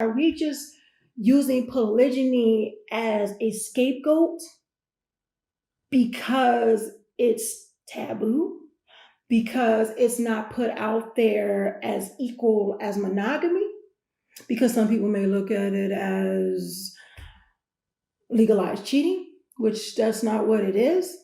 Are we just using polygyny as a scapegoat because it's taboo, because it's not put out there as equal as monogamy? Because some people may look at it as legalized cheating, which that's not what it is.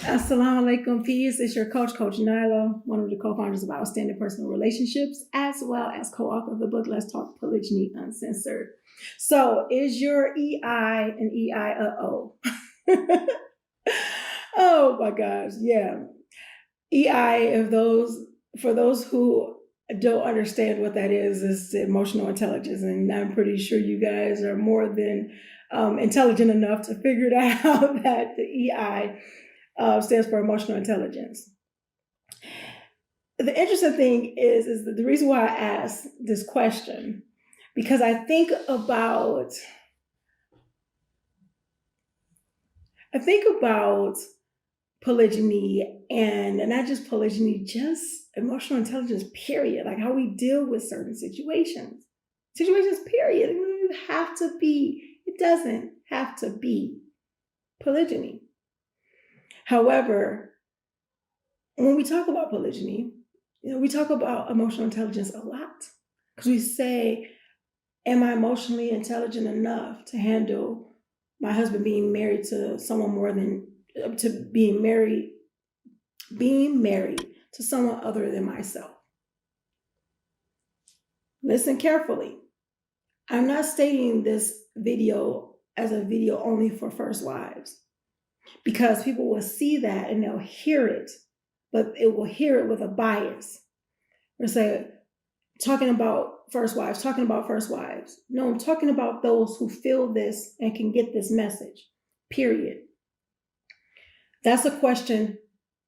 Assalamu alaikum, peace. It's your coach, Coach Nyla, one of the co-founders of Outstanding Personal Relationships, as well as co-author of the book, Let's Talk Polygyny Uncensored. So is your EI an EI-O? Oh my gosh, yeah. EI, for those who don't understand what that is emotional intelligence. And I'm pretty sure you guys are more than intelligent enough to figure it out that the EI stands for emotional intelligence. The interesting thing is that the reason why I asked this question, because I think about polygyny and not just polygyny, just emotional intelligence, period. Like how we deal with certain situations, period. It doesn't have to be polygyny. However, when we talk about polygyny, we talk about emotional intelligence a lot because we say, am I emotionally intelligent enough to handle my husband being married to someone being married to someone other than myself? Listen carefully. I'm not stating this video as a video only for first wives, because people will see that and they'll hear it, but it will hear it with a bias. Or say, talking about first wives. No, I'm talking about those who feel this and can get this message, period. That's a question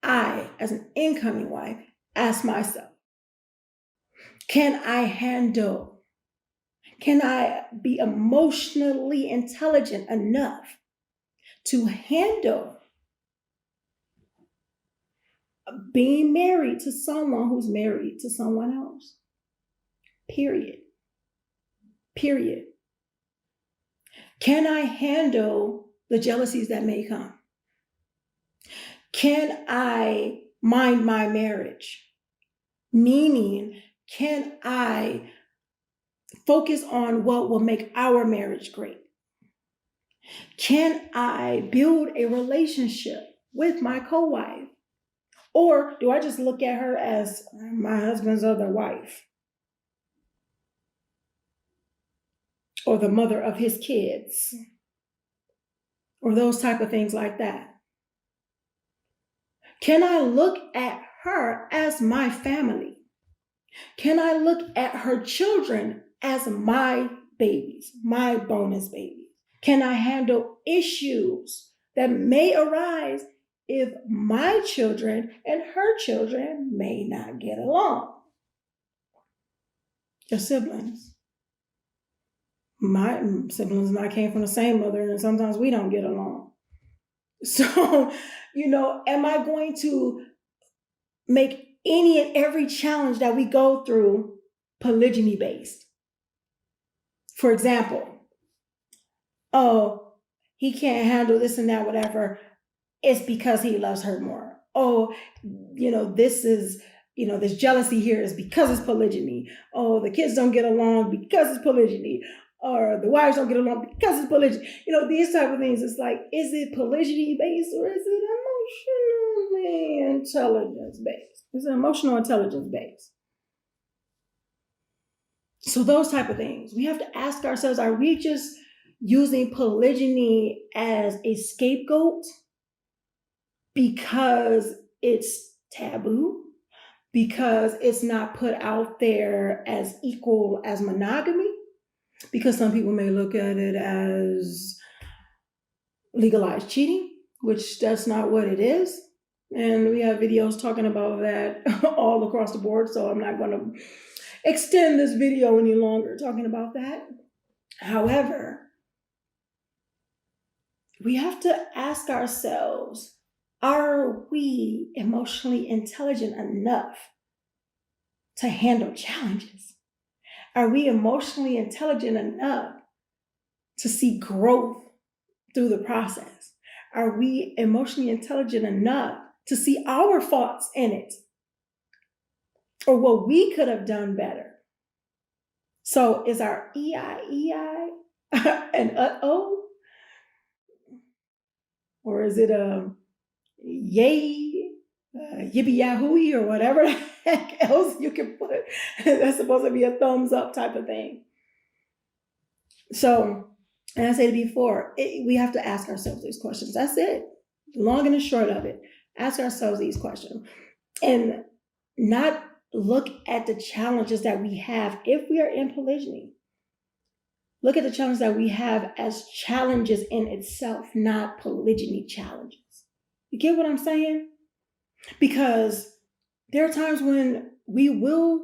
I, as an incoming wife, ask myself. Can I be emotionally intelligent enough to handle being married to someone who's married to someone else? Period. Can I handle the jealousies that may come? Can I mind my marriage? Meaning, can I focus on what will make our marriage great? Can I build a relationship with my co-wife? Or do I just look at her as my husband's other wife? Or the mother of his kids? Or those type of things like that. Can I look at her as my family? Can I look at her children as my babies, my bonus babies? Can I handle issues that may arise if my children and her children may not get along? Your siblings. My siblings and I came from the same mother, and sometimes we don't get along. So, am I going to make any and every challenge that we go through polygyny based? For example, oh, he can't handle this and that, whatever. It's because he loves her more. Oh, this jealousy here is because it's polygyny. Oh, the kids don't get along because it's polygyny. Or the wives don't get along because it's polygyny. These type of things. It's like, is it polygyny based or is it emotionally intelligence based? Is it emotional intelligence based? So those type of things. We have to ask ourselves, are we just using polygyny as a scapegoat because it's taboo, because it's not put out there as equal as monogamy, because some people may look at it as legalized cheating, which that's not what it is. And we have videos talking about that all across the board, so I'm not going to extend this video any longer talking about that. However, we have to ask ourselves, are we emotionally intelligent enough to handle challenges? Are we emotionally intelligent enough to see growth through the process? Are we emotionally intelligent enough to see our faults in it or what we could have done better? So is our EI an uh-oh? Or is it a yay, yippee yahoo, or whatever the heck else you can put? That's supposed to be a thumbs up type of thing. So, and I said it before, we have to ask ourselves these questions. That's it. The long and the short of it. Ask ourselves these questions and not look at the challenges that we have if we are in polygyny. Look at the challenges that we have as challenges in itself, not polygyny challenges. You get what I'm saying? Because there are times when we will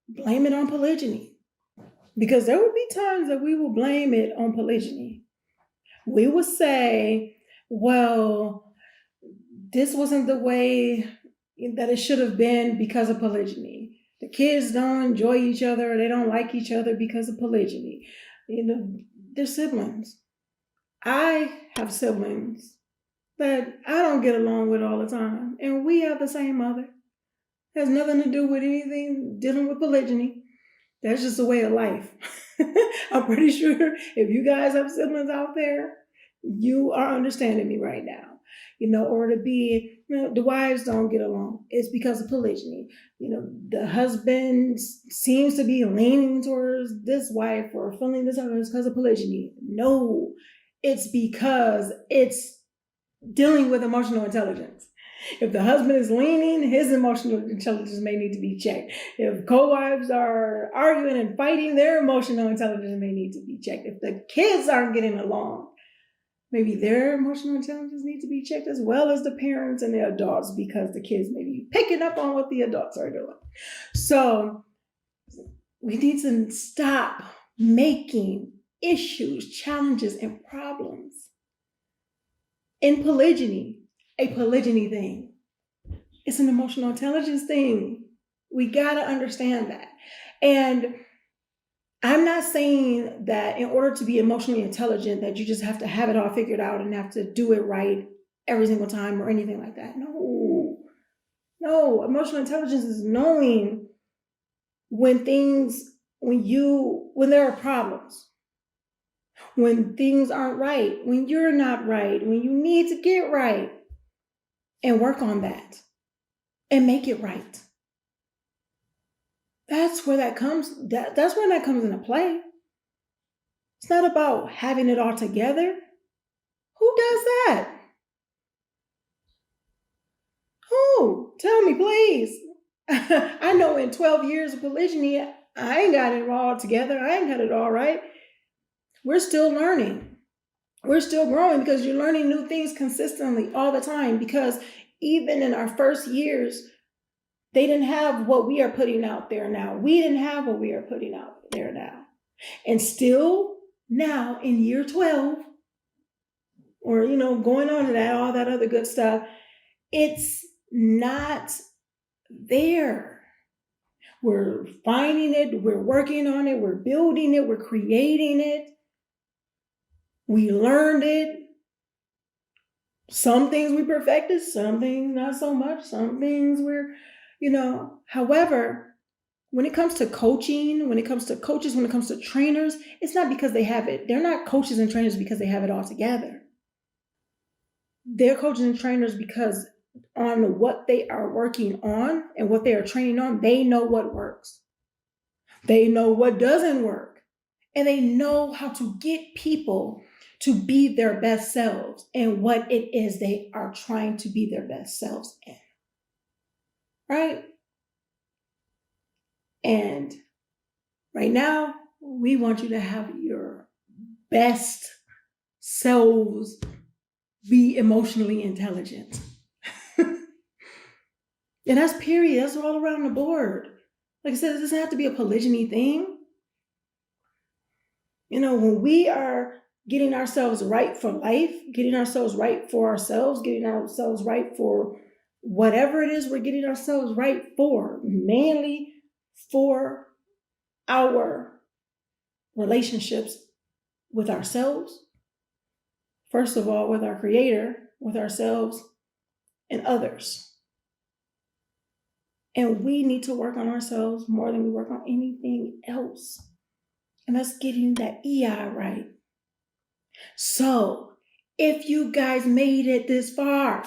blame it on polygyny. Because there will be times that we will blame it on polygyny. We will say, well, this wasn't the way that it should have been because of polygyny. The kids don't enjoy each other, or they don't like each other because of polygyny. They're siblings. I have siblings that I don't get along with all the time, and we have the same mother. It has nothing to do with anything dealing with polygyny. That's just a way of life. I'm pretty sure if you guys have siblings out there, you are understanding me right now. Or to be, the wives don't get along. It's because of polygyny. The husband seems to be leaning towards this wife or feeling this other because of polygyny. No, it's because it's dealing with emotional intelligence. If the husband is leaning, his emotional intelligence may need to be checked. If co-wives are arguing and fighting, their emotional intelligence may need to be checked. If the kids aren't getting along, maybe their emotional intelligence needs to be checked, as well as the parents and the adults, because the kids may be picking up on what the adults are doing. So we need to stop making issues, challenges, and problems in polygyny a polygyny thing. It's an emotional intelligence thing. We got to understand that. And I'm not saying that in order to be emotionally intelligent that you just have to have it all figured out and have to do it right every single time or anything like that. No, emotional intelligence is knowing when there are problems, when things aren't right, when you're not right, when you need to get right, and work on that and make it right. That's where that comes. That's when that comes into play. It's not about having it all together. Who does that? Who? Tell me, please. I know in 12 years of polygyny, I ain't got it all together. I ain't got it all right. We're still learning. We're still growing because you're learning new things consistently all the time. Because even in our first years, they didn't have what we are putting out there now. We didn't have what we are putting out there now. And still now in year 12, or, going on to that, all that other good stuff, it's not there. We're finding it. We're working on it. We're building it. We're creating it. We learned it. Some things we perfected, some things not so much, some things we're, however, when it comes to coaching, when it comes to coaches, when it comes to trainers, it's not because they have it. They're not coaches and trainers because they have it all together. They're coaches and trainers because on what they are working on and what they are training on, they know what works. They know what doesn't work. And they know how to get people to be their best selves and what it is they are trying to be their best selves in. Right? And right now, we want you to have your best selves be emotionally intelligent. And that's period. That's all around the board. Like I said, it doesn't have to be a polygyny thing. You know, when we are getting ourselves right for life, getting ourselves right for ourselves, getting ourselves right for whatever it is we're getting ourselves right for, mainly for our relationships with ourselves, first of all, with our Creator, with ourselves, and others. And we need to work on ourselves more than we work on anything else. And that's getting that EI right. So, if you guys made it this far,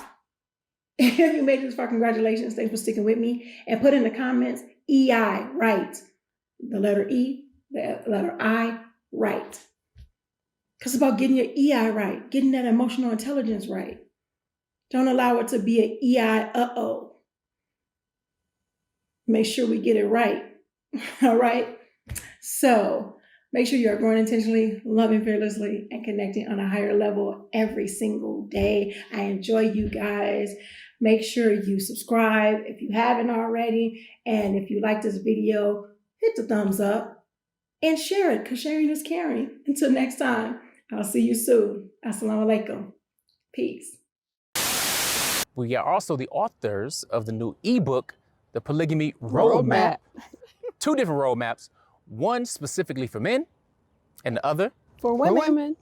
congratulations. Thanks for sticking with me. And put in the comments, EI, right. The letter E, the letter I, right. Because it's about getting your EI right, getting that emotional intelligence right. Don't allow it to be an EI, uh-oh. Make sure we get it right. All right? So make sure you're growing intentionally, loving fearlessly, and connecting on a higher level every single day. I enjoy you guys. Make sure you subscribe if you haven't already. And if you like this video, hit the thumbs up and share it, because sharing is caring. Until next time, I'll see you soon. Assalamu alaikum. Peace. We are also the authors of the new ebook, The Polygamy Roadmap. 2 different roadmaps, one specifically for men and the other for women.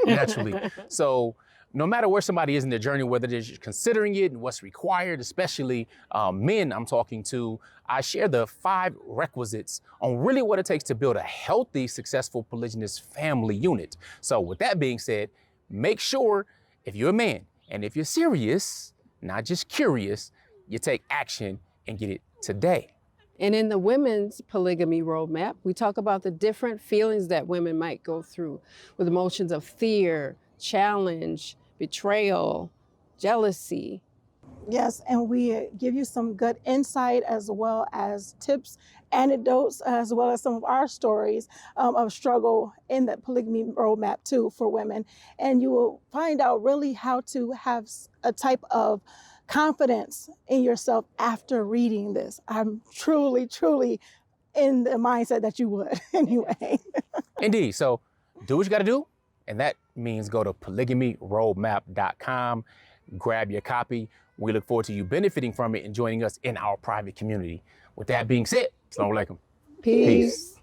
Naturally. So no matter where somebody is in their journey, whether they're considering it and what's required, especially men I'm talking to, I share the 5 requisites on really what it takes to build a healthy, successful polygynous family unit. So with that being said, make sure if you're a man and if you're serious, not just curious, you take action and get it today. And in the women's polygamy roadmap, we talk about the different feelings that women might go through with emotions of fear, challenge, betrayal, jealousy. Yes, and we give you some good insight as well as tips, anecdotes, as well as some of our stories of struggle in the polygamy roadmap too for women. And you will find out really how to have a type of confidence in yourself after reading this. I'm truly, truly in the mindset that you would anyway. Indeed. So do what you got to do. And that means go to polygamyroadmap.com, grab your copy. We look forward to you benefiting from it and joining us in our private community. With that being said, Assalamu alaikum. Peace.